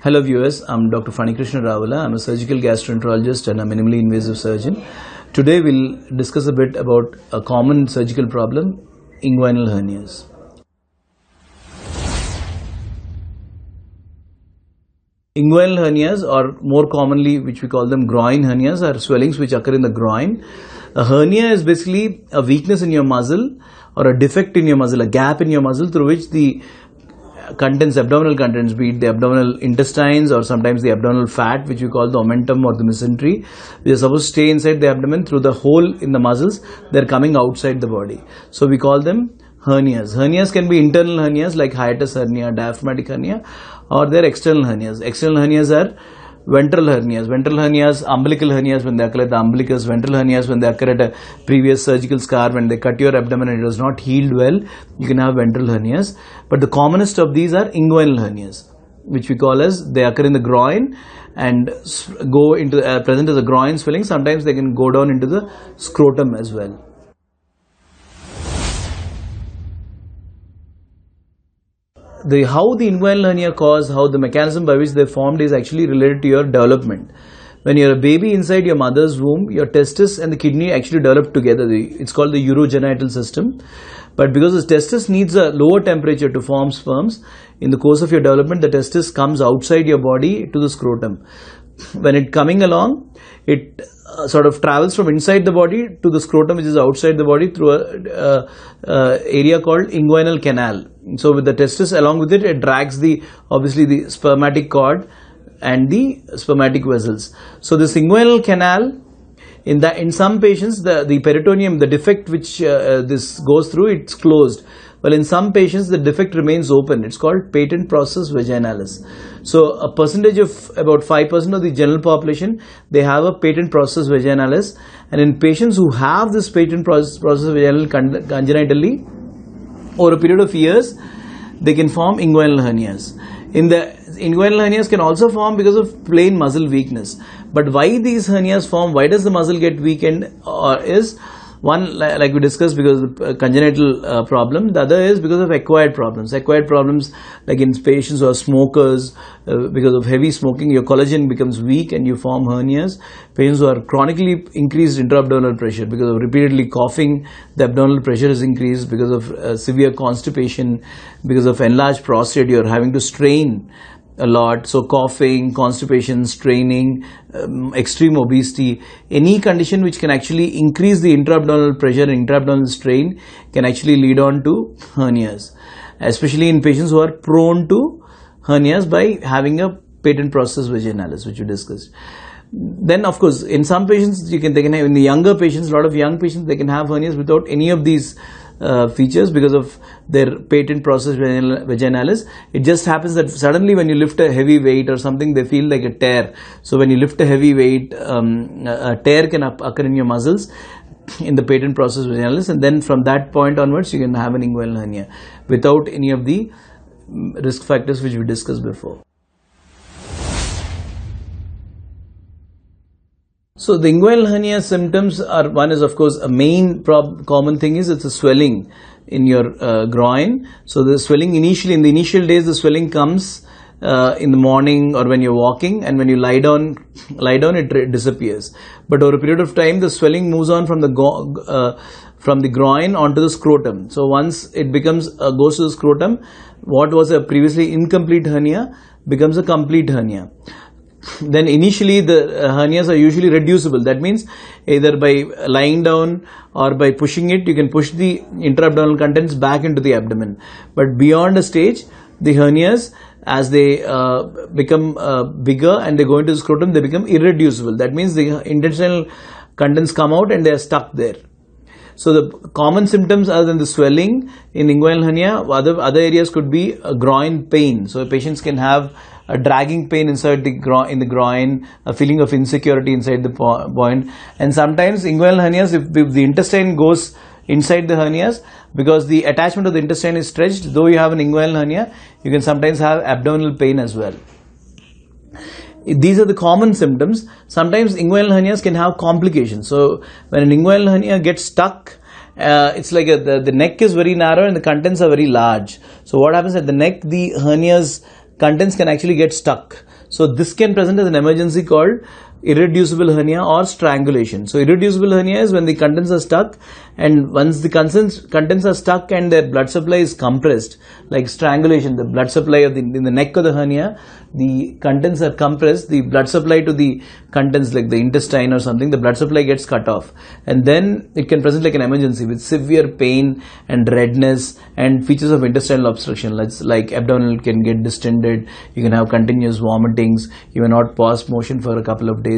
Hello viewers, I'm Dr. Fani Krishna Ravala. I'm a surgical gastroenterologist and a minimally invasive surgeon. Today we'll discuss a bit about a common surgical problem, inguinal hernias. Inguinal hernias, or more commonly which we call them groin hernias, are swellings which occur in the groin. A hernia is basically a weakness in your muscle or a defect in your muscle, a gap in your muscle through which the abdominal contents, be it the abdominal intestines or sometimes the abdominal fat, which we call the omentum or the mesentery, which is supposed to stay inside the abdomen through the hole in the muscles, they're coming outside the body. So we call them hernias. Hernias can be internal hernias like hiatus hernia, diaphragmatic hernia, or they're external hernias. External hernias are ventral hernias, umbilical hernias when they occur at the umbilicus, ventral hernias when they occur at a previous surgical scar, when they cut your abdomen and it was not healed well, you can have ventral hernias. But the commonest of these are inguinal hernias, which we call as they occur in the groin and go into present as a groin swelling. Sometimes they can go down into the scrotum as well. How the inguinal hernia cause, how the mechanism by which they formed is actually related to your development. When you're a baby inside your mother's womb, your testis and the kidney actually develop together. It's called the urogenital system. But because the testis needs a lower temperature to form sperms, in the course of your development, the testis comes outside your body to the scrotum. When it coming along, it sort of travels from inside the body to the scrotum, which is outside the body, through a area called inguinal canal. So with the testis along with it, it drags obviously the spermatic cord and the spermatic vessels. So this inguinal canal, in some patients, the peritoneum, the defect which this goes through, it's closed. Well, in some patients, the defect remains open. It's called patent process vaginalis. So a percentage of about 5% of the general population, they have a patent process vaginalis. And in patients who have this patent process vaginalis congenitally, over a period of years, they can form inguinal hernias. Inguinal hernias can also form because of plain muscle weakness. But why these hernias form, why does the muscle get weakened, is one, like we discussed, because of the congenital problem. The other is because of acquired problems. Acquired problems like in patients who are smokers, because of heavy smoking, your collagen becomes weak and you form hernias. Patients who are chronically increased intra-abdominal pressure, because of repeatedly coughing, the abdominal pressure is increased. Because of severe constipation, because of enlarged prostate, you're having to strain a lot. So coughing, constipation, straining, extreme obesity, any condition which can actually increase the intra-abdominal pressure and intra-abdominal strain can actually lead on to hernias, especially in patients who are prone to hernias by having a patent process vaginalis, which we discussed. Then of course, in some patients, they can have, in the younger patients, a lot of young patients, they can have hernias without any of these features because of their patent process vaginalis. It just happens that suddenly when you lift a heavy weight or something, they feel like a tear. So when you lift a heavy weight, a tear can occur in your muscles in the patent process vaginalis, and then from that point onwards you can have an inguinal hernia without any of the risk factors which we discussed before. So the inguinal hernia symptoms are, one is of course a main common thing is it's a swelling in your groin. So the swelling initially, in the initial days, the swelling comes in the morning or when you're walking, and when you lie down it disappears. But over a period of time, the swelling moves on from the groin onto the scrotum. So once it goes to the scrotum, what was a previously incomplete hernia becomes a complete hernia. Then initially the hernias are usually reducible. That means either by lying down or by pushing it, you can push the intra-abdominal contents back into the abdomen. But beyond a stage, the hernias, as they become bigger and they go into the scrotum, they become irreducible. That means the intestinal contents come out and they are stuck there. So the common symptoms other than the swelling in inguinal hernia, other areas could be a groin pain. So patients can have a dragging pain inside the groin, a feeling of insecurity inside the point, and sometimes inguinal hernias, if the intestine goes inside the hernias, because the attachment of the intestine is stretched, though you have an inguinal hernia, you can sometimes have abdominal pain as well. These are the common symptoms. Sometimes inguinal hernias can have complications. So when an inguinal hernia gets stuck, it's like the neck is very narrow and the contents are very large. So what happens at the neck, the hernia's contents can actually get stuck. So this can present as an emergency called irreducible hernia or strangulation. So irreducible hernia is when the contents are stuck, and once the contents are stuck and their blood supply is compressed, like strangulation, the blood supply of in the neck of the hernia, the contents are compressed, the blood supply to the contents like the intestine or something, the blood supply gets cut off, and then it can present like an emergency with severe pain and redness and features of intestinal obstruction, like abdominal can get distended, you can have continuous vomitings, you may not pass motion for a couple of days.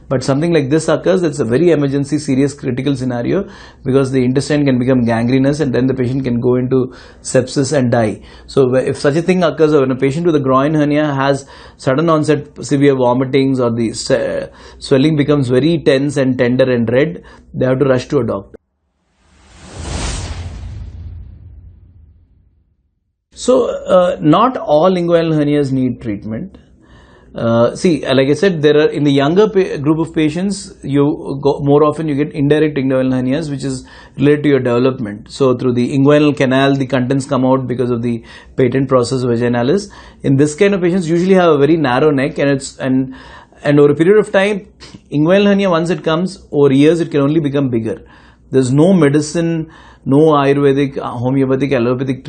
But something like this occurs, it's a very emergency, serious, critical scenario, because the intestine can become gangrenous and then the patient can go into sepsis and die. So if such a thing occurs, or when a patient with a groin hernia has sudden onset severe vomitings, or the swelling becomes very tense and tender and red, they have to rush to a doctor. So not all inguinal hernias need treatment. See, like I said, there are in the younger group of patients, more often you get indirect inguinal hernias, which is related to your development. So through the inguinal canal, the contents come out because of the patent process vaginalis. In this kind of patients, usually have a very narrow neck, and over a period of time, inguinal hernia, once it comes over years, it can only become bigger. There's no medicine, no Ayurvedic, homeopathic, allopathic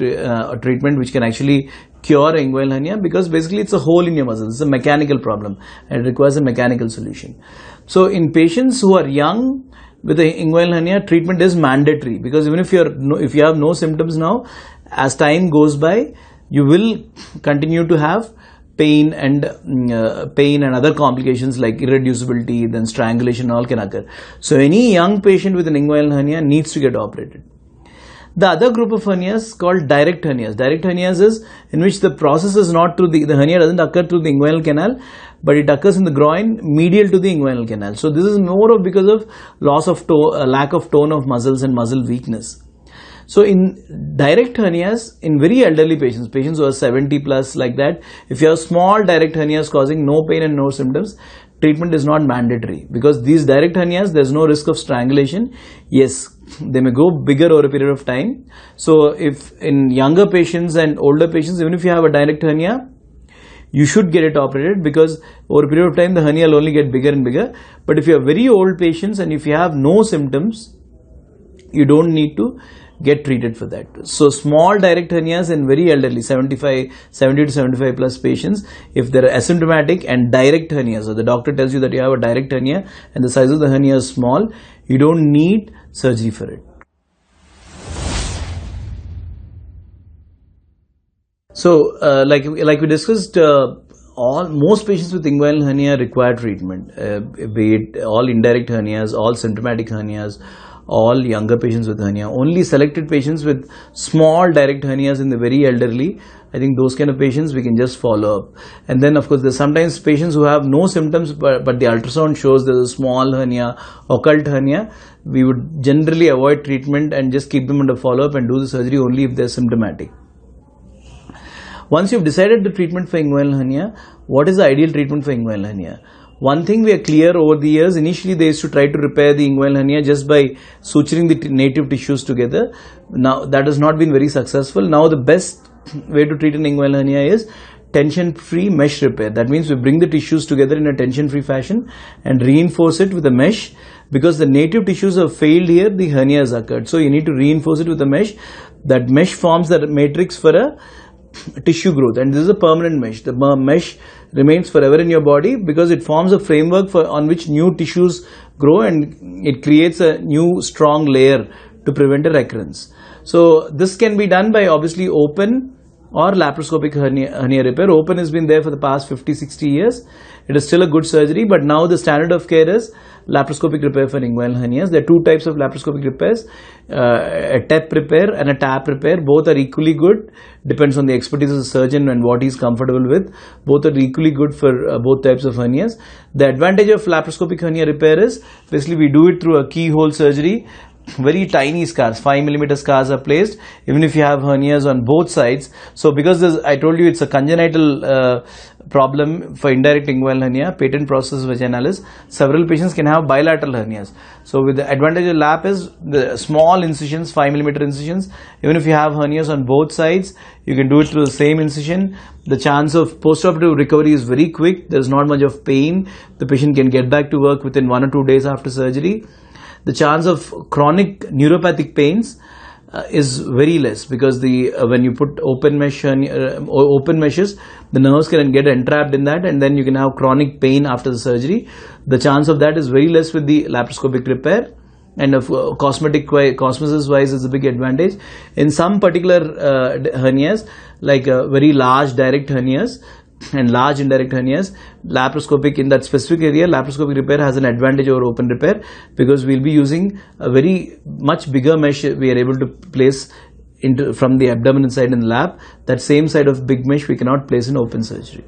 treatment which can actually cure inguinal hernia, because basically it's a hole in your muscle. It's a mechanical problem and it requires a mechanical solution. So in patients who are young with the inguinal hernia, treatment is mandatory, because even if you have no symptoms now, as time goes by, you will continue to have pain and other complications like irreducibility, then strangulation, all can occur. So any young patient with an inguinal hernia needs to get operated. The other group of hernias called direct hernias. Direct hernias is in which the process is not through the hernia doesn't occur through the inguinal canal, but it occurs in the groin medial to the inguinal canal. So this is more of because of loss of lack of tone of muscles and muscle weakness. So in direct hernias, in very elderly patients who are 70 plus like that, if you have small direct hernias causing no pain and no symptoms, treatment is not mandatory, because these direct hernias, there's no risk of strangulation. Yes, they may go bigger over a period of time. So if in younger patients and older patients, even if you have a direct hernia, you should get it operated, because over a period of time the hernia will only get bigger and bigger. But if you have very old patients and if you have no symptoms, you don't need to get treated for that. So small direct hernias in very elderly 70 to 75 plus patients, if they're asymptomatic and direct hernias, so the doctor tells you that you have a direct hernia and the size of the hernia is small, you don't need surgery for it. So like we discussed, most patients with inguinal hernia require treatment, be it all indirect hernias, all symptomatic hernias, all younger patients with hernia. Only selected patients with small direct hernias in the very elderly, I think those kind of patients we can just follow up. And then of course there's sometimes patients who have no symptoms, but the ultrasound shows there's a small hernia, occult hernia. We would generally avoid treatment and just keep them under follow up and do the surgery only if they're symptomatic. Once you've decided the treatment for inguinal hernia, what is the ideal treatment for inguinal hernia? One thing we are clear over the years, initially they used to try to repair the inguinal hernia just by suturing the native tissues together. Now that has not been very successful. Now the best way to treat an inguinal hernia is tension-free mesh repair. That means we bring the tissues together in a tension-free fashion and reinforce it with a mesh. Because the native tissues have failed here, the hernia has occurred. So you need to reinforce it with a mesh. That mesh forms the matrix for a tissue growth, and this is a permanent mesh. The mesh remains forever in your body because it forms a framework on which new tissues grow, and it creates a new strong layer to prevent a recurrence. So this can be done by obviously open or laparoscopic hernia repair. Open has been there for the past 50-60 years. It is still a good surgery, but now the standard of care is laparoscopic repair for inguinal hernias. There are two types of laparoscopic repairs, a TEP repair and a TAP repair. Both are equally good, depends on the expertise of the surgeon and what he's comfortable with. Both are equally good for both types of hernias. The advantage of laparoscopic hernia repair is basically we do it through a keyhole surgery very tiny scars, 5 mm scars are placed, even if you have hernias on both sides. So because I told you it's a congenital problem for indirect inguinal hernia, patent process vaginalis, several patients can have bilateral hernias. So with the advantage of LAP is the small incisions, 5 mm incisions, even if you have hernias on both sides, you can do it through the same incision. The chance of postoperative recovery is very quick. There's not much of pain. The patient can get back to work within 1 or 2 days after surgery. The chance of chronic neuropathic pains is very less, because when you put open meshes, the nerves can get entrapped in that, and then you can have chronic pain after the surgery. The chance of that is very less with the laparoscopic repair, and cosmesis wise is a big advantage. In some particular hernias, like very large direct hernias and large indirect hernias, laparoscopic, in that specific area, laparoscopic repair has an advantage over open repair, because we'll be using a very much bigger mesh we are able to place from the abdomen inside in the lap. That same side of big mesh we cannot place in open surgery.